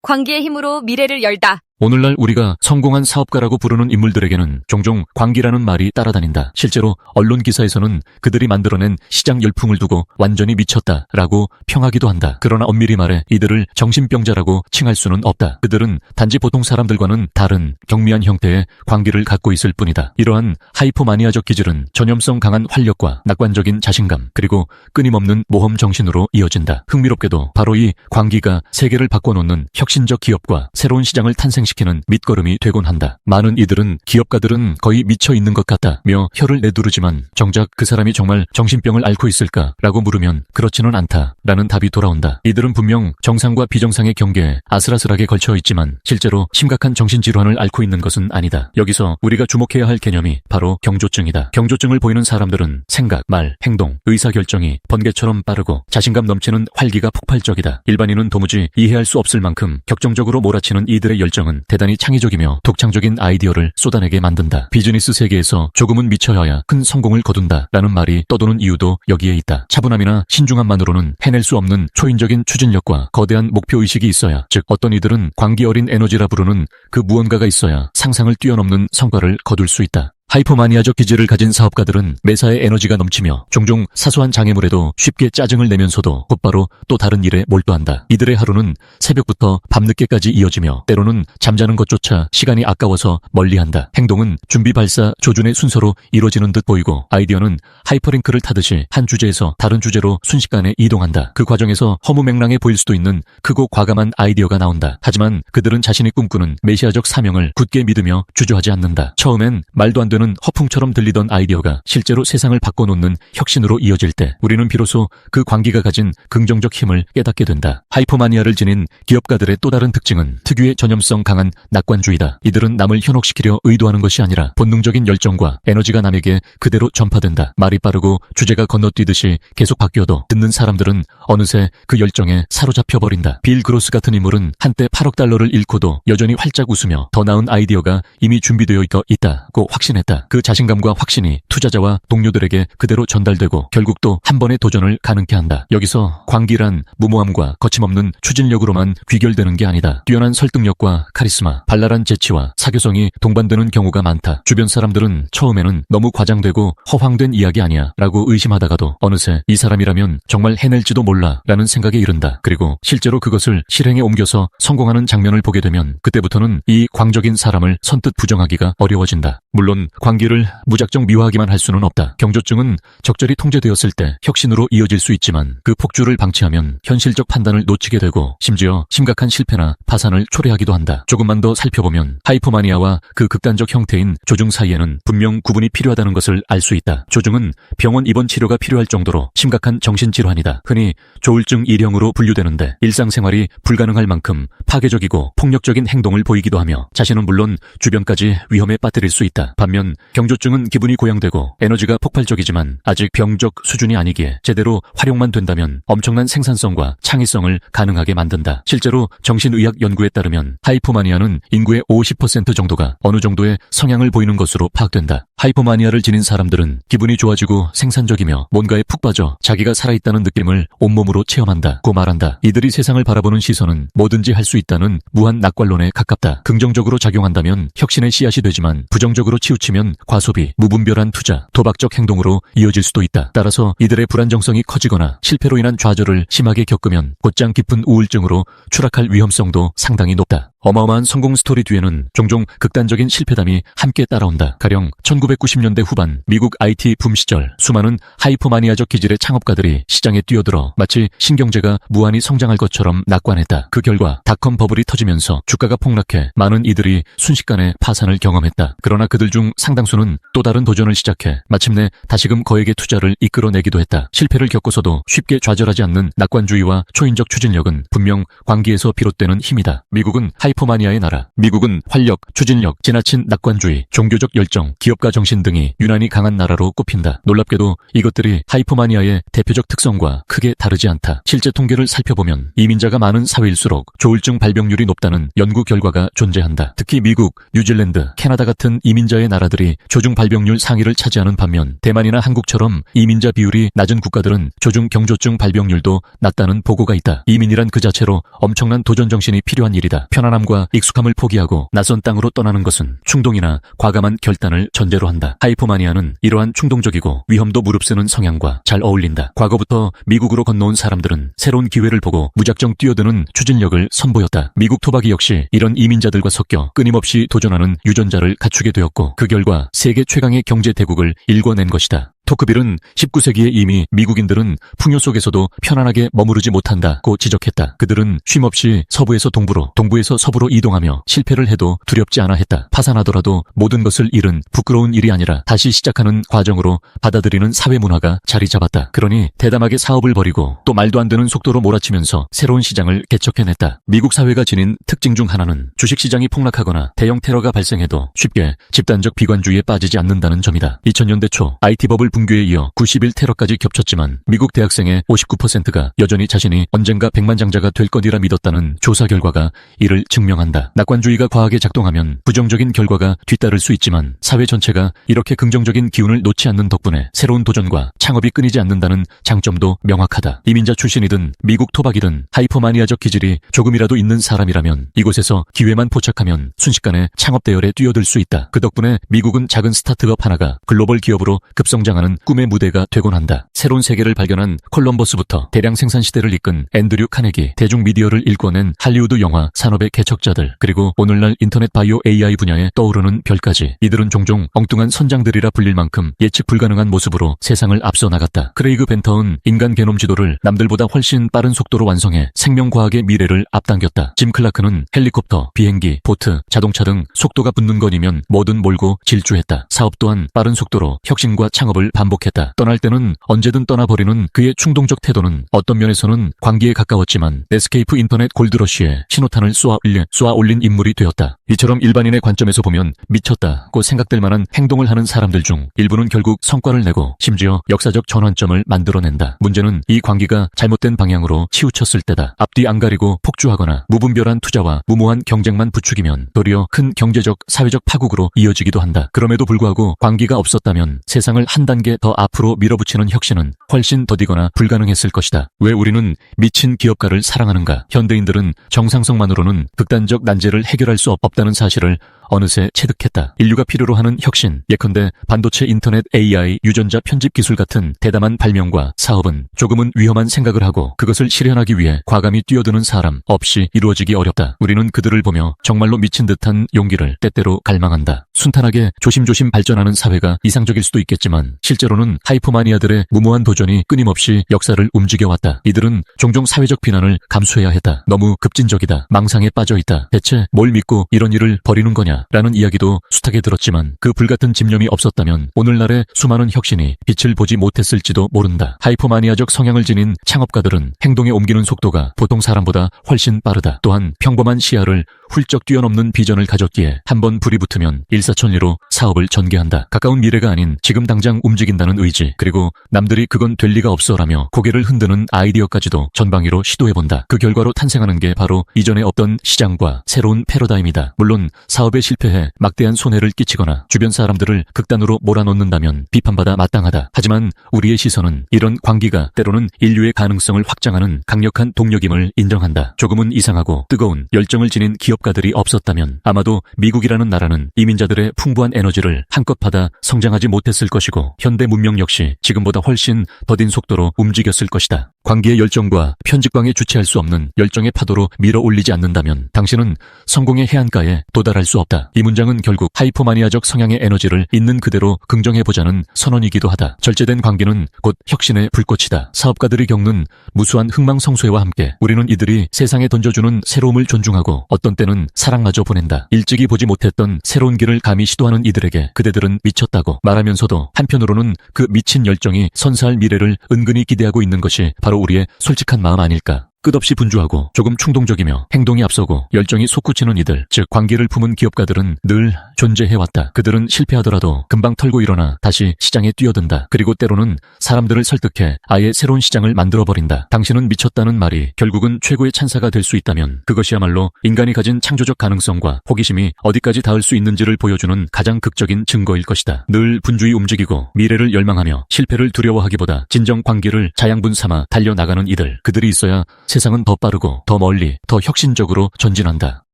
광기의 힘으로 미래를 열다. 오늘날 우리가 성공한 사업가라고 부르는 인물들에게는 종종 광기라는 말이 따라다닌다. 실제로 언론 기사에서는 그들이 만들어낸 시장 열풍을 두고 완전히 미쳤다라고 평하기도 한다. 그러나 엄밀히 말해 이들을 정신병자라고 칭할 수는 없다. 그들은 단지 보통 사람들과는 다른 경미한 형태의 광기를 갖고 있을 뿐이다. 이러한 하이퍼마니아적 기질은 전염성 강한 활력과 낙관적인 자신감 그리고 끊임없는 모험 정신으로 이어진다. 흥미롭게도 바로 이 광기가 세계를 바꿔놓는 혁신적 기업과 새로운 시장을 탄생시키는 밑거름이 되곤 한다. 많은 이들은 기업가들은 거의 미쳐 있는 것 같다며 혀를 내두르지만 정작 그 사람이 정말 정신병을 앓고 있을까라고 물으면 그렇지는 않다라는 답이 돌아온다. 이들은 분명 정상과 비정상의 경계에 아슬아슬하게 걸쳐 있지만 실제로 심각한 정신질환을 앓고 있는 것은 아니다. 여기서 우리가 주목해야 할 개념이 바로 경조증이다. 경조증을 보이는 사람들은 생각, 말, 행동, 의사결정이 번개처럼 빠르고 자신감 넘치는 활기가 폭발적이다. 일반인은 도무지 이해할 수 없을 만큼 격정적으로 몰아치는 이들의 열정은 대단히 창의적이며 독창적인 아이디어를 쏟아내게 만든다. 비즈니스 세계에서 조금은 미쳐야 큰 성공을 거둔다 라는 말이 떠도는 이유도 여기에 있다. 차분함이나 신중함만으로는 해낼 수 없는 초인적인 추진력과 거대한 목표의식이 있어야, 즉 어떤 이들은 광기 어린 에너지라 부르는 그 무언가가 있어야 상상을 뛰어넘는 성과를 거둘 수 있다. 하이퍼마니아적 기질을 가진 사업가들은 매사에 에너지가 넘치며 종종 사소한 장애물에도 쉽게 짜증을 내면서도 곧바로 또 다른 일에 몰두한다. 이들의 하루는 새벽부터 밤늦게까지 이어지며 때로는 잠자는 것조차 시간이 아까워서 멀리한다. 행동은 준비 발사 조준의 순서로 이루어지는 듯 보이고 아이디어는 하이퍼링크를 타듯이 한 주제에서 다른 주제로 순식간에 이동한다. 그 과정에서 허무맹랑해 보일 수도 있는 크고 과감한 아이디어가 나온다. 하지만 그들은 자신이 꿈꾸는 메시아적 사명을 굳게 믿으며 주저하지 않는다. 처음엔 말도 안 되는 허풍처럼 들리던 아이디어가 실제로 세상을 바꿔놓는 혁신으로 이어질 때 우리는 비로소 그 광기가 가진 긍정적 힘을 깨닫게 된다. 하이퍼마니아를 지닌 기업가들의 또 다른 특징은 특유의 전염성 강한 낙관주의다. 이들은 남을 현혹시키려 의도하는 것이 아니라 본능적인 열정과 에너지가 남에게 그대로 전파된다. 말이 빠르고 주제가 건너뛰듯이 계속 바뀌어도 듣는 사람들은 어느새 그 열정에 사로잡혀버린다. 빌 그로스 같은 인물은 한때 8억 달러를 잃고도 여전히 활짝 웃으며 더 나은 아이디어가 이미 준비되어 있다고 확신했다. 그 자신감과 확신이 투자자와 동료들에게 그대로 전달되고 결국 또 한 번의 도전을 가능케 한다. 여기서 광기란 무모함과 거침없는 추진력으로만 귀결되는 게 아니다. 뛰어난 설득력과 카리스마, 발랄한 재치와 사교성이 동반되는 경우가 많다. 주변 사람들은 처음에는 너무 과장되고 허황된 이야기 아니야 라고 의심하다가도 어느새 이 사람이라면 정말 해낼지도 몰라 라는 생각에 이른다. 그리고 실제로 그것을 실행에 옮겨서 성공하는 장면을 보게 되면 그때부터는 이 광적인 사람을 선뜻 부정하기가 어려워진다. 물론 광기를 무작정 미화하기만 할 수는 없다. 경조증은 적절히 통제되었을 때 혁신으로 이어질 수 있지만 그 폭주를 방치하면 현실적 판단을 놓치게 되고 심지어 심각한 실패나 파산을 초래하기도 한다. 조금만 더 살펴보면 하이퍼마니아와 그 극단적 형태인 조증 사이에는 분명 구분이 필요하다는 것을 알 수 있다. 조증은 병원 입원 치료가 필요할 정도로 심각한 정신질환이다. 흔히 조울증 1형으로 분류되는데 일상생활이 불가능할 만큼 파괴적이고 폭력적인 행동을 보이기도 하며 자신은 물론 주변까지 위험에 빠뜨릴 수 있다. 반면 경조증은 기분이 고양되고 에너지가 폭발적이지만 아직 병적 수준이 아니기에 제대로 활용만 된다면 엄청난 생산성과 창의성을 가능하게 만든다. 실제로 정신의학 연구에 따르면 하이퍼마니아는 인구의 50% 정도가 어느 정도의 성향을 보이는 것으로 파악된다. 하이퍼마니아를 지닌 사람들은 기분이 좋아지고 생산적이며 뭔가에 푹 빠져 자기가 살아있다는 느낌을 온몸으로 체험한다고 말한다. 이들이 세상을 바라보는 시선은 뭐든지 할 수 있다는 무한 낙관론에 가깝다. 긍정적으로 작용한다면 혁신의 씨앗이 되지만 부정적으로 치우치면 과소비, 무분별한 투자, 도박적 행동으로 이어질 수도 있다. 따라서 이들의 불안정성이 커지거나 실패로 인한 좌절을 심하게 겪으면 곧장 깊은 우울증으로 추락할 위험성도 상당히 높다. 어마어마한 성공 스토리 뒤에는 종종 극단적인 실패담이 함께 따라온다. 가령 1990년대 후반 미국 IT 붐 시절 수많은 하이퍼마니아적 기질의 창업가들이 시장에 뛰어들어 마치 신경제가 무한히 성장할 것처럼 낙관했다. 그 결과 닷컴 버블이 터지면서 주가가 폭락해 많은 이들이 순식간에 파산을 경험했다. 그러나 그들 중 상당수는 또 다른 도전을 시작해 마침내 다시금 거액의 투자를 이끌어내기도 했다. 실패를 겪고서도 쉽게 좌절하지 않는 낙관주의와 초인적 추진력은 분명 광기에서 비롯되는 힘이다. 미국은 하이퍼마니아의 나라. 미국은 활력, 추진력, 지나친 낙관주의, 종교적 열정, 기업가 정신 등이 유난히 강한 나라로 꼽힌다. 놀랍게도 이것들이 하이퍼마니아의 대표적 특성과 크게 다르지 않다. 실제 통계를 살펴보면 이민자가 많은 사회일수록 조울증 발병률이 높다는 연구 결과가 존재한다. 특히 미국, 뉴질랜드, 캐나다 같은 이민자의 나라들이 조중 발병률 상위를 차지하는 반면 대만이나 한국처럼 이민자 비율이 낮은 국가들은 조중 경조증 발병률도 낮다는 보고가 있다. 이민이란 그 자체로 엄청난 도전 정신이 필요한 일이다. 편안함과 익숙함을 포기하고 낯선 땅으로 떠나는 것은 충동이나 과감한 결단을 전제로 한다. 하이퍼마니아는 이러한 충동적이고 위험도 무릅쓰는 성향과 잘 어울린다. 과거부터 미국으로 건너온 사람들은 새로운 기회를 보고 무작정 뛰어드는 추진력을 선보였다. 미국 토박이 역시 이런 이민자들과 섞여 끊임없이 도전하는 유전자를 갖추게 되었고 그 결과 세계 최강의 경제 대국을 일궈낸 것이다. 토크빌은 19세기에 이미 미국인들은 풍요 속에서도 편안하게 머무르지 못한다고 지적했다. 그들은 쉼없이 서부에서 동부로, 동부에서 서부로 이동하며 실패를 해도 두렵지 않아 했다. 파산하더라도 모든 것을 잃은 부끄러운 일이 아니라 다시 시작하는 과정으로 받아들이는 사회 문화가 자리 잡았다. 그러니 대담하게 사업을 벌이고 또 말도 안 되는 속도로 몰아치면서 새로운 시장을 개척해냈다. 미국 사회가 지닌 특징 중 하나는 주식시장이 폭락하거나 대형 테러가 발생해도 쉽게 집단적 비관주의에 빠지지 않는다는 점이다. 2000년대 초 IT 버블 붕괴에 이어 90일 테러까지 겹쳤지만 미국 대학생의 59%가 여전히 자신이 언젠가 백만장자가 될 것이라 믿었다는 조사 결과가 이를 증명한다. 낙관주의가 과하게 작동하면 부정적인 결과가 뒤따를 수 있지만 사회 전체가 이렇게 긍정적인 기운을 놓지 않는 덕분에 새로운 도전과 창업이 끊이지 않는다는 장점도 명확하다. 이민자 출신이든 미국 토박이든 하이퍼마니아적 기질이 조금이라도 있는 사람이라면 이곳에서 기회만 포착하면 순식간에 창업 대열에 뛰어들 수 있다. 그 덕분에 미국은 작은 스타트업 하나가 글로벌 기업으로 급성장하는 꿈의 무대가 되곤 한다. 새로운 세계를 발견한 콜럼버스부터 대량 생산 시대를 이끈 앤드류 카네기, 대중 미디어를 일궈낸 할리우드 영화 산업의 개척자들, 그리고 오늘날 인터넷 바이오 AI 분야에 떠오르는 별까지, 이들은 종종 엉뚱한 선장들이라 불릴 만큼 예측 불가능한 모습으로 세상을 앞서 나갔다. 크레이그 벤터은 인간 게놈 지도를 남들보다 훨씬 빠른 속도로 완성해 생명과학의 미래를 앞당겼다. 짐 클라크는 헬리콥터, 비행기, 보트, 자동차 등 속도가 붙는 건이면 뭐든 몰고 질주했다. 사업 또한 빠른 속도로 혁신과 창업을 반복했다. 떠날 때는 언제든 떠나버리는 그의 충동적 태도는 어떤 면에서는 광기에 가까웠지만 네스케이프 인터넷 골드러쉬에 신호탄을 쏘아 올린 인물이 되었다. 이처럼 일반인의 관점에서 보면 미쳤다고 생각될 만한 행동을 하는 사람들 중 일부는 결국 성과를 내고 심지어 역사적 전환점을 만들어낸다. 문제는 이 광기가 잘못된 방향으로 치우쳤을 때다. 앞뒤 안 가리고 폭주하거나 무분별한 투자와 무모한 경쟁만 부추기면 도리어 큰 경제적, 사회적 파국으로 이어지기도 한다. 그럼에도 불구하고 광기가 없었다면 세상을 한 단계 더 앞으로 밀어붙이는 혁신은 훨씬 더디거나 불가능했을 것이다. 왜 우리는 미친 기업가를 사랑하는가? 현대인들은 정상성만으로는 극단적 난제를 해결할 수 없다는 사실을 어느새 체득했다. 인류가 필요로 하는 혁신, 예컨대 반도체, 인터넷, AI, 유전자 편집 기술 같은 대담한 발명과 사업은 조금은 위험한 생각을 하고 그것을 실현하기 위해 과감히 뛰어드는 사람 없이 이루어지기 어렵다. 우리는 그들을 보며 정말로 미친 듯한 용기를 때때로 갈망한다. 순탄하게 조심조심 발전하는 사회가 이상적일 수도 있겠지만 실제로는 하이퍼마니아들의 무모한 도전이 끊임없이 역사를 움직여왔다. 이들은 종종 사회적 비난을 감수해야 했다. 너무 급진적이다. 망상에 빠져있다. 대체 뭘 믿고 이런 일을 벌이는 거냐? 라는 이야기도 숱하게 들었지만 그 불같은 집념이 없었다면 오늘날의 수많은 혁신이 빛을 보지 못했을지도 모른다. 하이퍼마니아적 성향을 지닌 창업가들은 행동에 옮기는 속도가 보통 사람보다 훨씬 빠르다. 또한 평범한 시야를 훌쩍 뛰어넘는 비전을 가졌기에 한번 불이 붙으면 일사천리로 사업을 전개한다. 가까운 미래가 아닌 지금 당장 움직인다는 의지, 그리고 남들이 그건 될 리가 없어라며 고개를 흔드는 아이디어까지도 전방위로 시도해본다. 그 결과로 탄생하는 게 바로 이전에 없던 시장과 새로운 패러다임이다. 물론 사업에 실패해 막대한 손해를 끼치거나 주변 사람들을 극단으로 몰아넣는다면 비판받아 마땅하다. 하지만 우리의 시선은 이런 광기가 때로는 인류의 가능성을 확장하는 강력한 동력임을 인정한다. 조금은 이상하고 뜨거운 열정을 지닌 기업가들이 없었다면 아마도 미국이라는 나라는 이민자들의 풍부한 에너지를 한껏 받아 성장하지 못했을 것이고 현대 문명 역시 지금보다 훨씬 더딘 속도로 움직였을 것이다. 광기의 열정과 편집광에 주체할 수 없는 열정의 파도로 밀어올리지 않는다면 당신은 성공의 해안가에 도달할 수 없다. 이 문장은 결국 하이퍼마니아적 성향의 에너지를 있는 그대로 긍정해보자는 선언이기도 하다. 절제된 광기는 곧 혁신의 불꽃이다. 사업가들이 겪는 무수한 흥망성쇠와 함께 우리는 이들이 세상에 던져주는 새로움을 존중하고 어떤 때는 사랑마저 보낸다. 일찍이 보지 못했던 새로운 길을 감히 시도하는 이들에게 그대들은 미쳤다고 말하면서도 한편으로는 그 미친 열정이 선사할 미래를 은근히 기대하고 있는 것이 바로 우리의 솔직한 마음 아닐까. 끝없이 분주하고 조금 충동적이며 행동이 앞서고 열정이 솟구치는 이들, 즉 광기를 품은 기업가들은 늘 존재해왔다. 그들은 실패하더라도 금방 털고 일어나 다시 시장에 뛰어든다. 그리고 때로는 사람들을 설득해 아예 새로운 시장을 만들어버린다. 당신은 미쳤다는 말이 결국은 최고의 찬사가 될 수 있다면 그것이야말로 인간이 가진 창조적 가능성과 호기심이 어디까지 닿을 수 있는지를 보여주는 가장 극적인 증거일 것이다. 늘 분주히 움직이고 미래를 열망하며 실패를 두려워하기보다 진정 광기를 자양분 삼아 달려나가는 이들, 그들이 있어야 세상은 더 빠르고 더 멀리 더 혁신적으로 전진한다.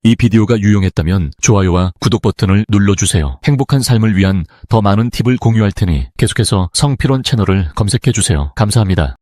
이 비디오가 유용했다면 좋아요와 구독 버튼을 눌러주세요. 행복한 삶을 위한 더 많은 팁을 공유할 테니 계속해서 성필원 채널을 검색해주세요. 감사합니다.